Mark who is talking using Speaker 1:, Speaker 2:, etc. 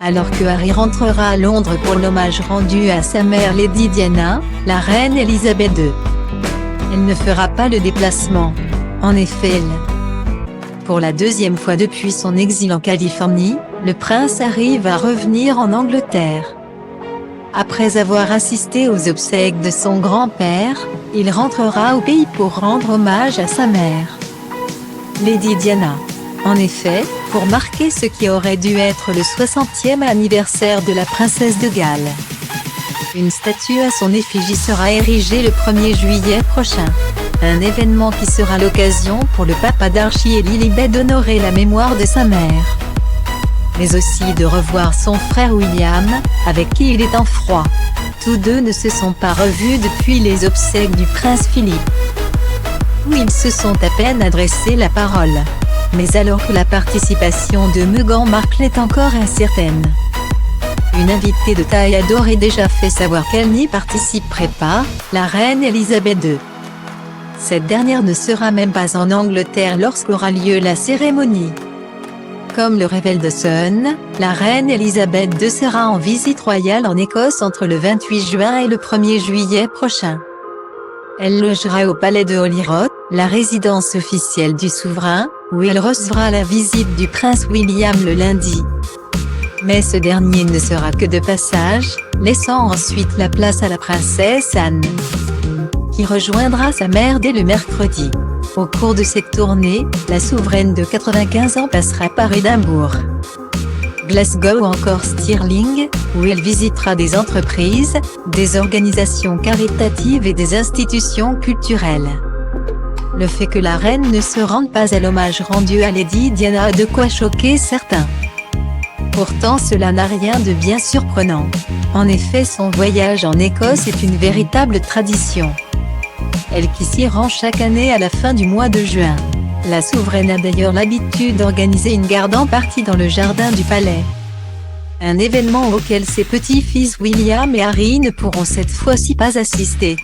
Speaker 1: Alors que Harry rentrera à Londres pour l'hommage rendu à sa mère Lady Diana, la reine Elisabeth II. Elle ne fera pas le déplacement. En effet, pour la deuxième fois depuis son exil en Californie, le prince Harry va revenir en Angleterre. Après avoir assisté aux obsèques de son grand-père, il rentrera au pays pour rendre hommage à sa mère, Lady Diana. En effet, pour marquer ce qui aurait dû être le 60e anniversaire de la princesse de Galles, une statue à son effigie sera érigée le 1er juillet prochain. Un événement qui sera l'occasion pour le papa d'Archie et Lilibet d'honorer la mémoire de sa mère, mais aussi de revoir son frère William, avec qui il est en froid. Tous deux ne se sont pas revus depuis les obsèques du prince Philippe, où ils se sont à peine adressé la parole. Mais alors que la participation de Meghan Markle est encore incertaine, une invitée de taille aurait déjà fait savoir qu'elle n'y participerait pas, la reine Elisabeth II. Cette dernière ne sera même pas en Angleterre lorsqu'aura lieu la cérémonie. Comme le révèle The Sun, la reine Elisabeth II sera en visite royale en Écosse entre le 28 juin et le 1er juillet prochain. Elle logera au palais de Holyrood, la résidence officielle du souverain, où elle recevra la visite du prince William le lundi. Mais ce dernier ne sera que de passage, laissant ensuite la place à la princesse Anne, qui rejoindra sa mère dès le mercredi. Au cours de cette tournée, la souveraine de 95 ans passera par Édimbourg, Glasgow ou encore Stirling, où elle visitera des entreprises, des organisations caritatives et des institutions culturelles. Le fait que la reine ne se rende pas à l'hommage rendu à Lady Diana a de quoi choquer certains. Pourtant cela n'a rien de bien surprenant. En effet, son voyage en Écosse est une véritable tradition. Elle qui s'y rend chaque année à la fin du mois de juin. La souveraine a d'ailleurs l'habitude d'organiser une garden party dans le jardin du palais. Un événement auquel ses petits-fils William et Harry ne pourront cette fois-ci pas assister.